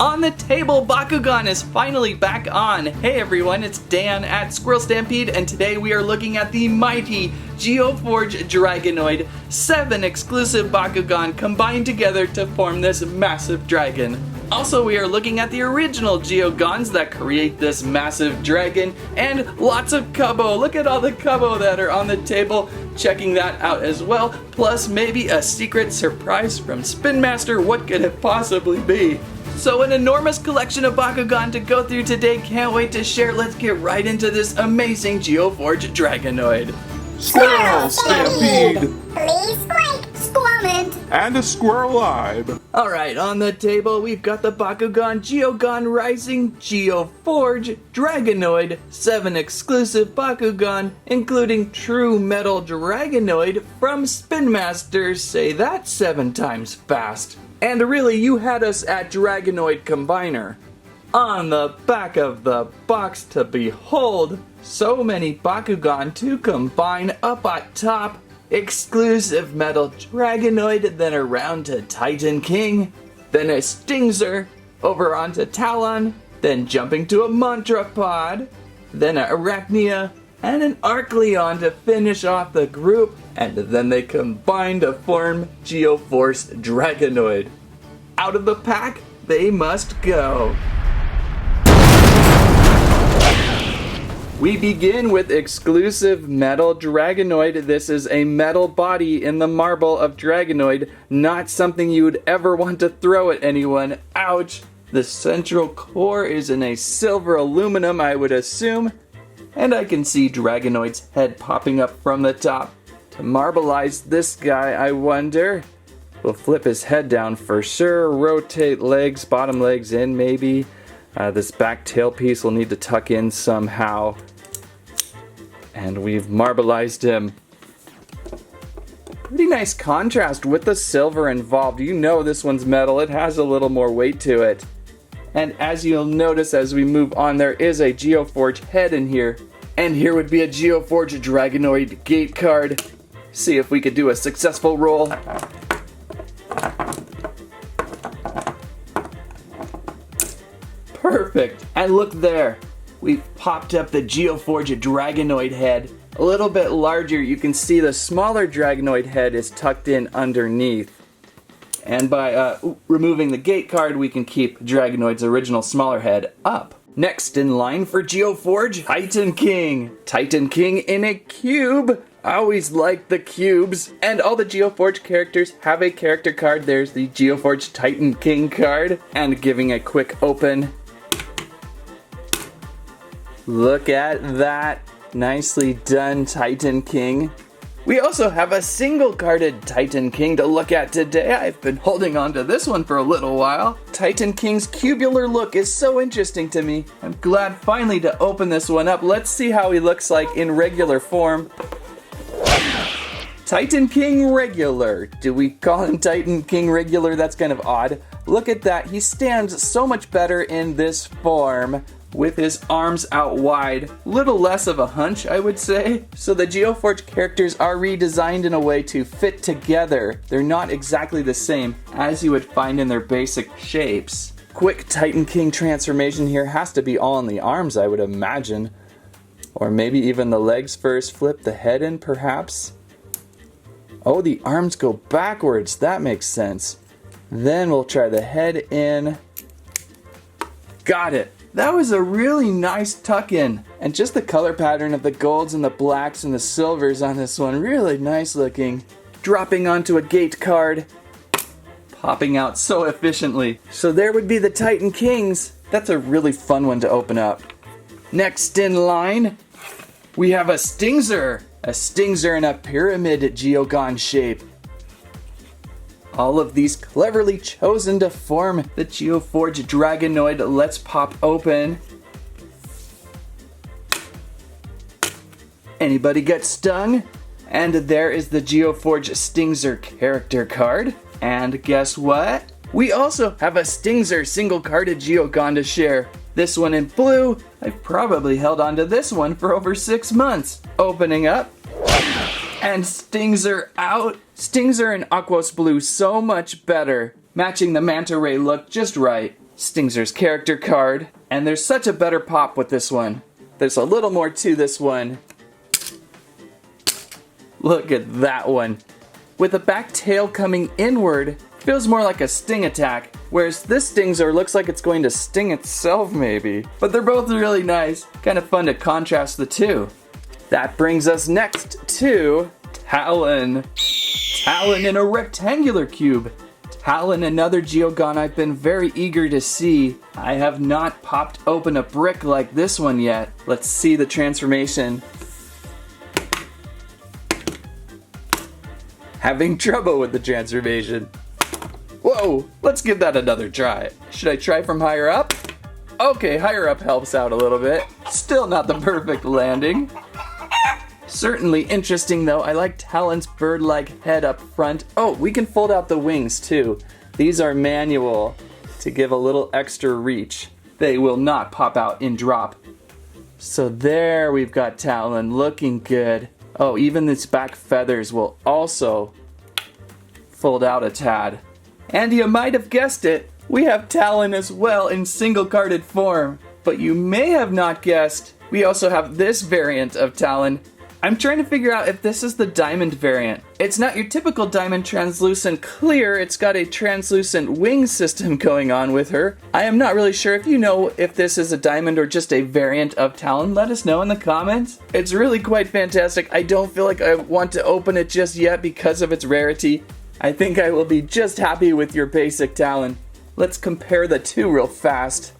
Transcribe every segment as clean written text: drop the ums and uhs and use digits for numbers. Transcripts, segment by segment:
On the table, Bakugan is finally back on. Hey everyone, it's Dan at Squirrel Stampede, and today we are looking at the mighty Geoforge Dragonoid. 7 exclusive Bakugan combined together to form this massive dragon. Also, we are looking at the original Geogons that create this massive dragon, and lots of Cubbo. Look at all the Cubbo that are on the table. Checking that out as well, plus maybe a secret surprise from Spin Master. What could it possibly be? So an enormous collection of Bakugan to go through today. Can't wait to share. Let's get right into this amazing Geoforge Dragonoid. Squirrel Stampede! Please like, comment, And a Squirrelide! Alright, on the table we've got the Bakugan Geogon Rising Geoforge Dragonoid. 7 exclusive Bakugan, including True Metal Dragonoid from Spin Master. Say that 7 times fast. And really, you had us at Dragonoid Combiner. On the back of the box to behold, so many Bakugan to combine. Up at top, exclusive Metal Dragonoid, then around to Titan King, then a Stingzer, over onto Talon, then jumping to a Montrapod, then a Arachnia, and an Arcleon to finish off the group, and then they combine to form Geoforce Dragonoid. Out of the pack, they must go. We begin with exclusive Metal Dragonoid. This is a metal body in the marble of Dragonoid, not something you would ever want to throw at anyone. Ouch! The central core is in a silver aluminum, I would assume, and I can see Dragonoid's head popping up from the top. To marbleize this guy, I wonder. We'll flip his head down for sure, rotate legs, bottom legs in maybe. This back tail piece will need to tuck in somehow. And we've marbleized him. Pretty nice contrast with the silver involved. You know this one's metal, it has a little more weight to it. And as you'll notice as we move on, there is a Geoforge head in here. And here would be a Geoforge Dragonoid gate card. See if we could do a successful roll. Perfect! And look there! We've popped up the Geoforge Dragonoid head. A little bit larger, you can see the smaller Dragonoid head is tucked in underneath. And by removing the gate card, we can keep Dragonoid's original smaller head up. Next in line for Geoforge, Titan King. Titan King in a cube. I always like the cubes. And all the Geoforge characters have a character card. There's the Geoforge Titan King card. And giving a quick open. Look at that. Nicely done, Titan King. We also have a single-carded Titan King to look at today. I've been holding on to this one for a little while. Titan King's cubular look is so interesting to me. I'm glad finally to open this one up. Let's see how he looks like in regular form. Titan King Regular. Do we call him Titan King Regular? That's kind of odd. Look at that. He stands so much better in this form, with his arms out wide. Little less of a hunch, I would say. So the Geoforge characters are redesigned in a way to fit together. They're not exactly the same as you would find in their basic shapes. Quick Titan King transformation here has to be all in the arms, I would imagine. Or maybe even the legs first, flip the head in perhaps. Oh, the arms go backwards, that makes sense. Then we'll try the head in. Got it. That was a really nice tuck-in. And just the color pattern of the golds and the blacks and the silvers on this one, really nice looking. Dropping onto a gate card. Popping out so efficiently. So there would be the Titan Kings. That's a really fun one to open up. Next in line, we have a Stingzer. A Stingzer in a pyramid Geogon shape. All of these cleverly chosen to form the Geoforge Dragonoid. Let's pop open. Anybody get stung? And there is the Geoforge Stingzer character card. And guess what? We also have a Stingzer single-carded Geogon to share. This one in blue. I've probably held on to this one for over 6 months. Opening up. And Stingzer out. Stingzer in Aquos Blue, so much better. Matching the manta ray look just right. Stingzer's character card. And there's such a better pop with this one. There's a little more to this one. Look at that one. With the back tail coming inward, feels more like a sting attack, whereas this Stingzer looks like it's going to sting itself maybe. But they're both really nice, kind of fun to contrast the two. That brings us next to Talon. Talon in a rectangular cube. Talon, another Geogon I've been very eager to see. I have not popped open a brick like this one yet. Let's see the transformation. Having trouble with the transformation. Whoa, let's give that another try. Should I try from higher up? Okay, higher up helps out a little bit. Still not the perfect landing. Certainly interesting though. I like Talon's bird-like head up front. Oh, we can fold out the wings too. These are manual to give a little extra reach. They will not pop out in drop. So there we've got Talon looking good. Oh, even these back feathers will also fold out a tad. And you might have guessed it, we have Talon as well in single-carded form. But you may have not guessed, we also have this variant of Talon. I'm trying to figure out if this is the diamond variant. It's not your typical diamond translucent clear, it's got a translucent wing system going on with her. I am not really sure. If you know if this is a diamond or just a variant of Talon, let us know in the comments. It's really quite fantastic. I don't feel like I want to open it just yet because of its rarity. I think I will be just happy with your basic Talon. Let's compare the two real fast.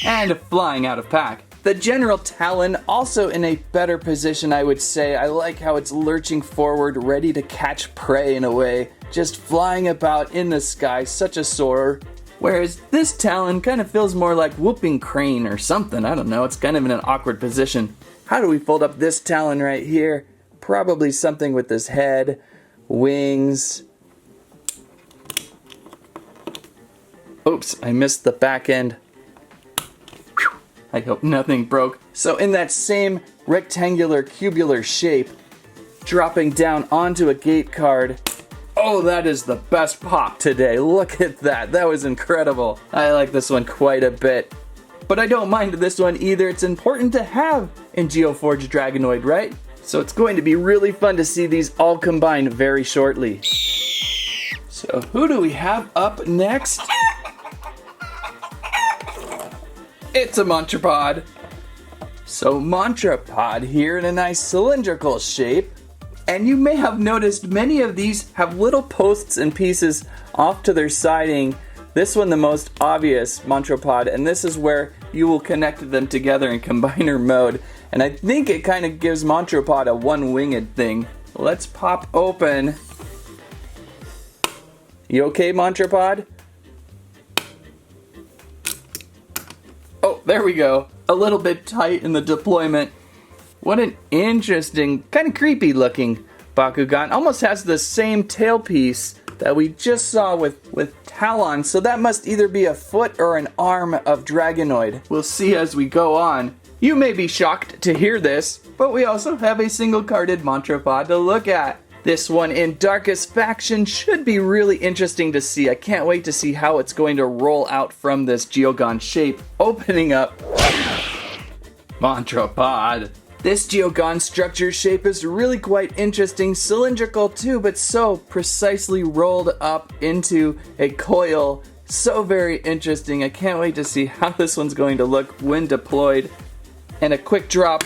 And flying out of pack. The general Talon also in a better position, I would say. I like how it's lurching forward, ready to catch prey in a way. Just flying about in the sky, such a soarer. Whereas this Talon kind of feels more like whooping crane or something. I don't know, it's kind of in an awkward position. How do we fold up this Talon right here? Probably something with this head, wings. Oops, I missed the back end. I hope nothing broke. So in that same rectangular cubular shape, dropping down onto a gate card. Oh, that is the best pop today. Look at that. That was incredible. I like this one quite a bit. But I don't mind this one either. It's important to have in Geoforge Dragonoid, right? So it's going to be really fun to see these all combined very shortly. So who do we have up next? It's a Montrapod. So Mantrapod here in a nice cylindrical shape. And you may have noticed many of these have little posts and pieces off to their siding. This one the most obvious, Montrapod, and this is where you will connect them together in combiner mode. And I think it kind of gives Montrapod a one-winged thing. Let's pop open. You okay, Montrapod? Oh, there we go. A little bit tight in the deployment. What an interesting, kind of creepy looking Bakugan. Almost has the same tailpiece that we just saw with Talon, so that must either be a foot or an arm of Dragoniod. We'll see as we go on. You may be shocked to hear this, but we also have a single-carded Montrapod to look at. This one in Darkest Faction should be really interesting to see. I can't wait to see how it's going to roll out from this Geogon shape. Opening up Montrapod. This Geogon structure shape is really quite interesting. Cylindrical too, but so precisely rolled up into a coil. So very interesting. I can't wait to see how this one's going to look when deployed. And a quick drop.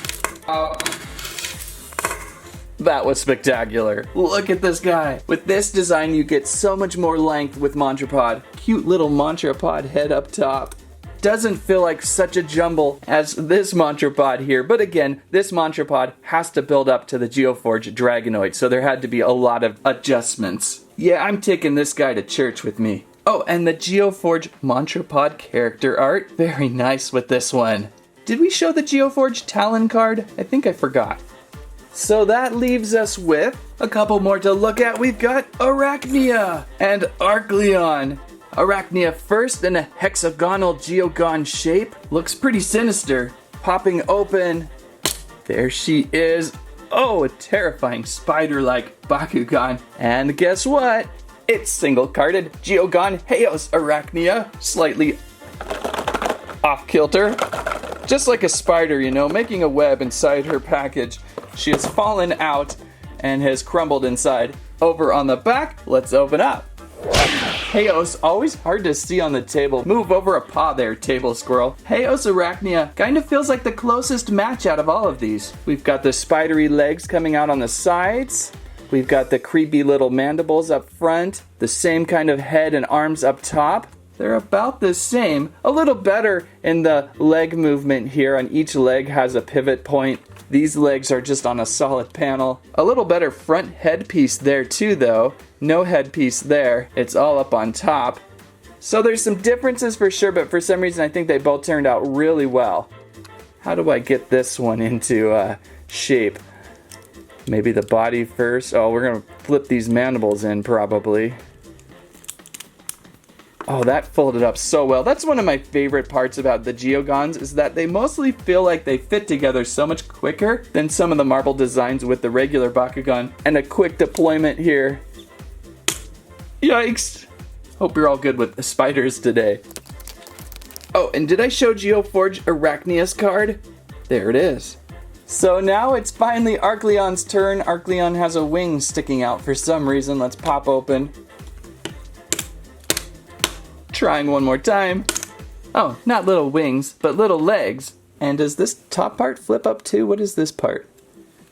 That was spectacular. Look at this guy. With this design, you get so much more length with Montrapod. Cute little Montrapod head up top. Doesn't feel like such a jumble as this Montrapod here, but again, this Montrapod has to build up to the Geoforge Dragonoid, so there had to be a lot of adjustments. Yeah, I'm taking this guy to church with me. Oh, and the Geoforge Montrapod character art. Very nice with this one. Did we show the Geoforge Talon card? I think I forgot. So that leaves us with a couple more to look at. We've got Arachnia and Arcleon. Arachnia first in a hexagonal Geogon shape. Looks pretty sinister. Popping open. There she is. Oh, a terrifying spider-like Bakugan. And guess what? It's single-carded Geogon Heos Arachnia, slightly off-kilter. Just like a spider, you know, making a web inside her package. She has fallen out and has crumbled inside. Over on the back, let's open up. Heos, always hard to see on the table. Move over a paw there, table squirrel. Heos Arachnia kind of feels like the closest match out of all of these. We've got the spidery legs coming out on the sides. We've got the creepy little mandibles up front. The same kind of head and arms up top. They're about the same. A little better in the leg movement here. On each leg has a pivot point. These legs are just on a solid panel. A little better front headpiece there too though. No headpiece there. It's all up on top. So there's some differences for sure, but for some reason I think they both turned out really well. How do I get this one into shape? Maybe the body first. Oh, we're gonna flip these mandibles in probably. Oh, that folded up so well. That's one of my favorite parts about the Geogons is that they mostly feel like they fit together so much quicker than some of the marble designs with the regular Bakugan. And a quick deployment here. Yikes! Hope you're all good with the spiders today. Oh, and did I show Geoforge Arachnia's card? There it is. So now it's finally Arcleon's turn. Arcleon has a wing sticking out for some reason. Let's pop open. Trying one more time. Oh, not little wings, but little legs. And does this top part flip up too? What is this part?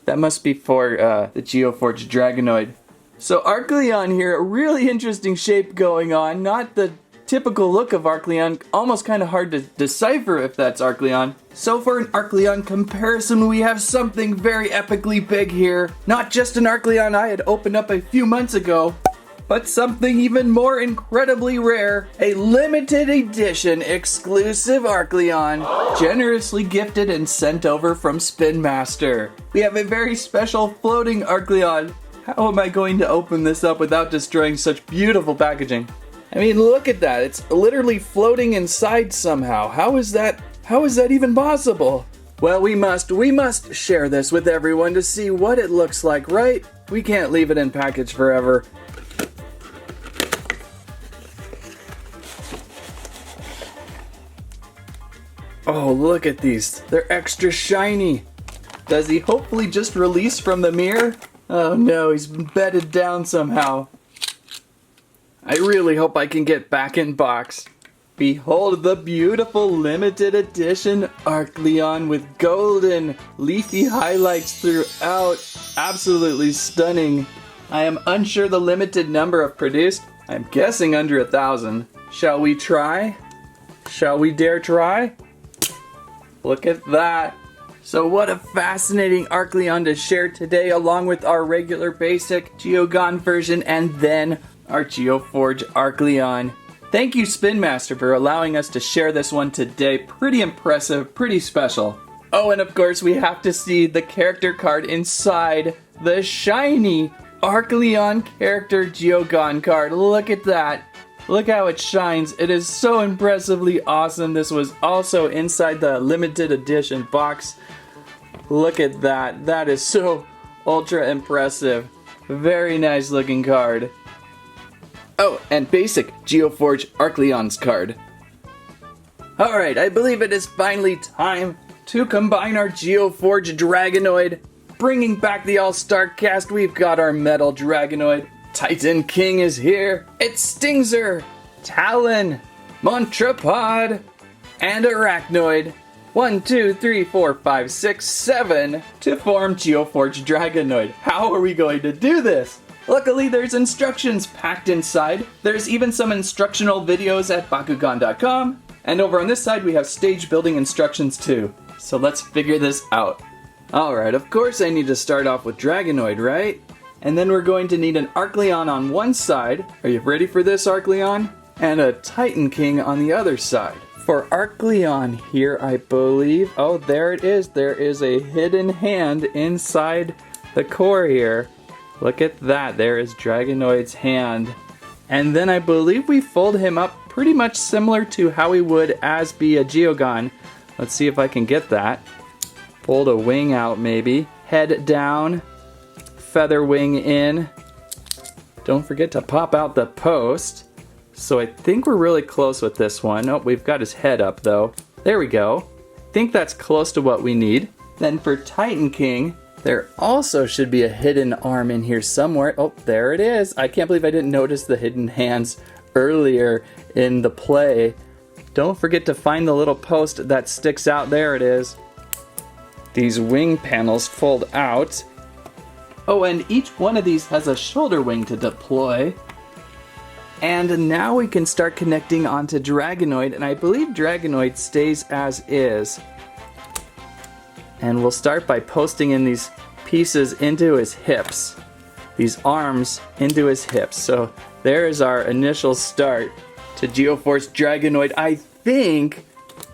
That must be for the Geoforge Dragonoid. So Arcleon here, a really interesting shape going on. Not the typical look of Arcleon. Almost kind of hard to decipher if that's Arcleon. So for an Arcleon comparison, we have something very epically big here. Not just an Arcleon I had opened up a few months ago, but something even more incredibly rare, a limited edition exclusive Arcleon, generously gifted and sent over from Spin Master. We have a very special floating Arcleon. How am I going to open this up without destroying such beautiful packaging? I mean, look at that. It's literally floating inside somehow. How is that even possible? Well, we must share this with everyone to see what it looks like, right? We can't leave it in package forever. Oh, look at these. They're extra shiny. Does he hopefully just release from the mirror? Oh no, he's bedded down somehow. I really hope I can get back in box. Behold the beautiful limited edition Arcleon with golden leafy highlights throughout. Absolutely stunning. I am unsure the limited number of produced. I'm guessing under 1,000. Shall we try? Shall we dare try? Look at that. So what a fascinating Arcleon to share today along with our regular basic Geogon version and then our Geoforge Arcleon. Thank you Spin Master for allowing us to share this one today. Pretty impressive, pretty special. Oh, and of course we have to see the character card inside the shiny Arcleon character Geogon card. Look at that. Look how it shines. It is so impressively awesome. This was also inside the limited edition box. Look at that. That is so ultra impressive. Very nice looking card. Oh, and basic Geoforge Arcleon's card. Alright, I believe it is finally time to combine our Geoforge Dragonoid. Bringing back the all-star cast, we've got our Metal Dragonoid. Titan King is here. It's Stingzer, Talon, Montrapod, and Arachnoid. 1, 2, 3, 4, 5, 6, 7 to form Geoforge Dragonoid. How are we going to do this? Luckily, there's instructions packed inside. There's even some instructional videos at Bakugan.com. And over on this side, we have stage building instructions too. So let's figure this out. Alright, of course I need to start off with Dragonoid, right? And then we're going to need an Arcleon on one side. Are you ready for this, Arcleon? And a Titan King on the other side. For Arcleon here, I believe... Oh, there it is. There is a hidden hand inside the core here. Look at that. There is Dragonoid's hand. And then I believe we fold him up pretty much similar to how he would as be a Geogon. Let's see if I can get that. Fold a wing out maybe. Head down. Feather wing in. Don't forget to pop out the post. So I think we're really close with this one. Oh, we've got his head up though. There we go. I think that's close to what we need. Then for Titan King, there also should be a hidden arm in here somewhere. Oh, there it is. I can't believe I didn't notice the hidden hands earlier in the play. Don't forget to find the little post that sticks out. There it is. These wing panels fold out. Oh, and each one of these has a shoulder wing to deploy. And now we can start connecting onto Draganoid, and I believe Draganoid stays as is. And we'll start by posting in these pieces into his hips. These arms into his hips. So there is our initial start to Geoforge Dragonoid. I think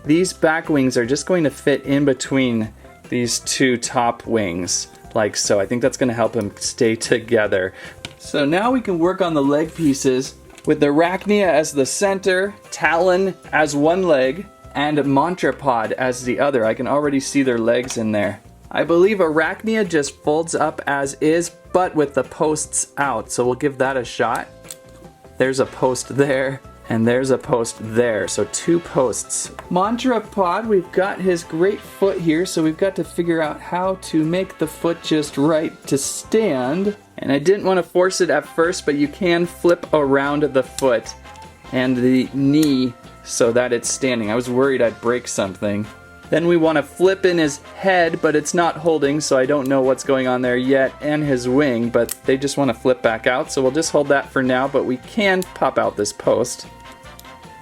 these back wings are just going to fit in between these two top wings, like so. I think that's going to help him stay together. So now we can work on the leg pieces with Arachnia as the center, Talon as one leg, and Montrapod as the other. I can already see their legs in there. I believe Arachnia just folds up as is, but with the posts out, so we'll give that a shot. There's a post there, and there's a post there, so 2 posts. Montrapod, we've got his great foot here, so we've got to figure out how to make the foot just right to stand. And I didn't want to force it at first, but you can flip around the foot and the knee so that it's standing. I was worried I'd break something. Then we want to flip in his head, but it's not holding, so I don't know what's going on there yet, and his wing, but they just want to flip back out, so we'll just hold that for now, but we can pop out this post.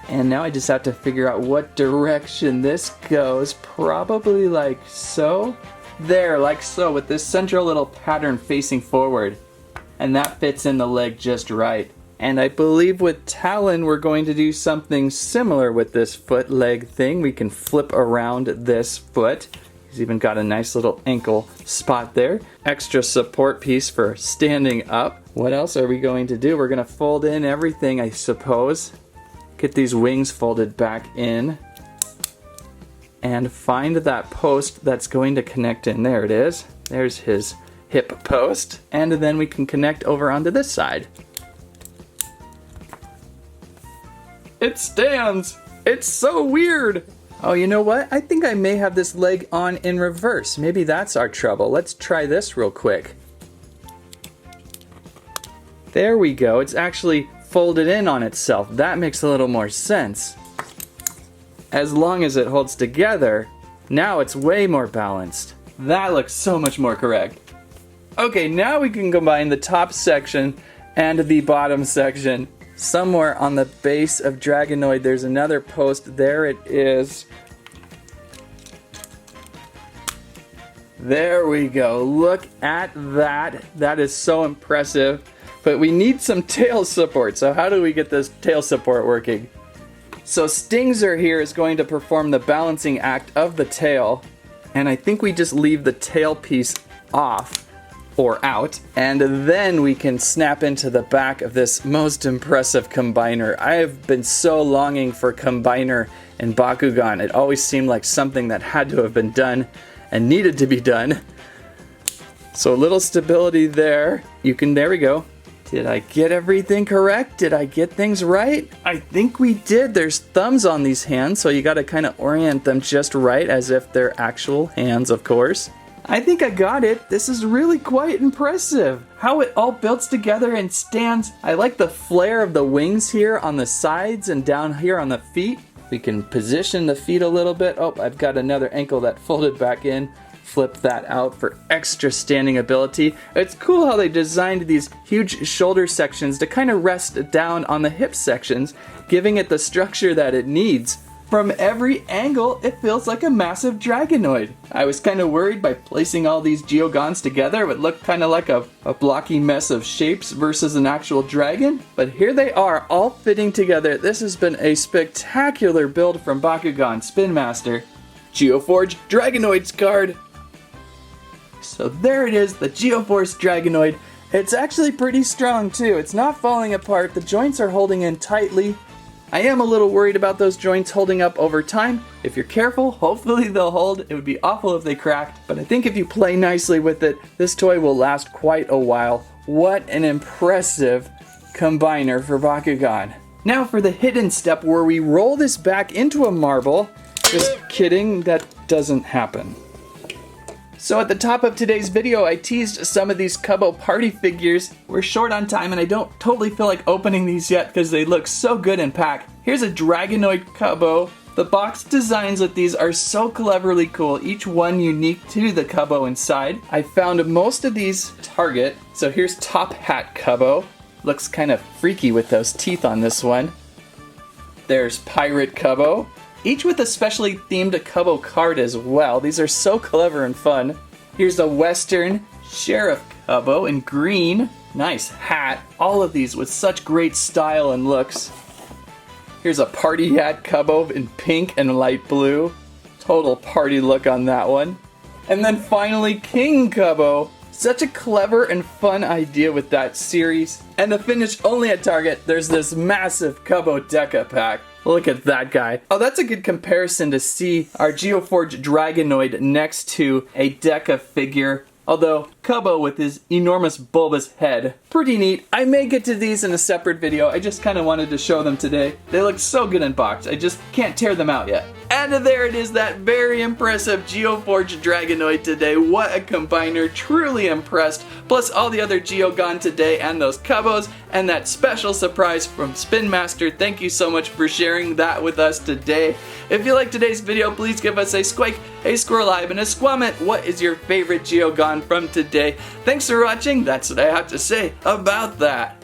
And now I just have to figure out what direction this goes, probably like so. There, like so, with this central little pattern facing forward. And that fits in the leg just right. And I believe with Talon we're going to do something similar with this foot leg thing. We can flip around this foot. He's even got a nice little ankle spot there. Extra support piece for standing up. What else are we going to do? We're going to fold in everything, I suppose. Get these wings folded back in. And find that post that's going to connect in. There it is. There's his hip post. And then we can connect over onto this side. It stands! It's so weird! Oh, you know what? I think I may have this leg on in reverse. Maybe that's our trouble. Let's try this real quick. There we go. It's actually folded in on itself. That makes a little more sense. As long as it holds together, now it's way more balanced. That looks so much more correct. Okay, now we can combine the top section and the bottom section. Somewhere on the base of Dragonoid, there's another post. There it is. There we go. Look at that. That is so impressive. But we need some tail support. So how do we get this tail support working? So Stingzer here is going to perform the balancing act of the tail. And I think we just leave the tail piece off or out. And then we can snap into the back of this most impressive combiner. I have been so longing for combiner in Bakugan. It always seemed like something that had to have been done and needed to be done. So a little stability there. There we go. Did I get everything correct? Did I get things right? I think we did. There's thumbs on these hands, so you gotta kind of orient them just right as if they're actual hands, of course. I think I got it. This is really quite impressive. How it all builds together and stands. I like the flare of the wings here on the sides and down here on the feet. We can position the feet a little bit. Oh, I've got another ankle that folded back in. Flip that out for extra standing ability. It's cool how they designed these huge shoulder sections to kind of rest down on the hip sections, giving it the structure that it needs. From every angle, it feels like a massive Dragonoid. I was kind of worried by placing all these Geogons together, it would look kind of like a blocky mess of shapes versus an actual dragon. But here they are, all fitting together. This has been a spectacular build from Bakugan Spin Master. Geoforge Dragonoid's card. So there it is, the Geoforge Dragonoid. It's actually pretty strong too. It's not falling apart. The joints are holding in tightly. I am a little worried about those joints holding up over time. If you're careful, hopefully they'll hold. It would be awful if they cracked, but I think if you play nicely with it, this toy will last quite a while. What an impressive combiner for Bakugan. Now for the hidden step where we roll this back into a marble. Just kidding, that doesn't happen. So at the top of today's video, I teased some of these Cubbo party figures. We're short on time and I don't totally feel like opening these yet because they look so good in pack. Here's a Dragoniod Cubbo. The box designs with these are so cleverly cool, each one unique to the Cubbo inside. I found most of these Target. So here's Top Hat Cubbo. Looks kind of freaky with those teeth on this one. There's Pirate Cubbo. Each with a specially themed Cubbo card as well. These are so clever and fun. Here's a Western Sheriff Cubbo in green. Nice hat. All of these with such great style and looks. Here's a Party Hat Cubbo in pink and light blue. Total party look on that one. And then finally King Cubbo. Such a clever and fun idea with that series. And to finish only at Target, there's this massive Cubbo Deca pack. Look at that guy. Oh, that's a good comparison to see our Geoforge Dragonoid next to a Deca figure. Although, Cubbo with his enormous bulbous head. Pretty neat. I may get to these in a separate video. I just kind of wanted to show them today. They look so good in box. I just can't tear them out yet. And there it is, that very impressive Geoforge Dragonoid today. What a combiner, truly impressed. Plus all the other Geo gone today and those Cubbos and that special surprise from Spin Master. Thank you so much for sharing that with us today. If you liked today's video, please give us a squike, a SquirrelIbe, and a squamment. What is your favorite Geo gone from today? Thanks for watching. That's what I have to say about that.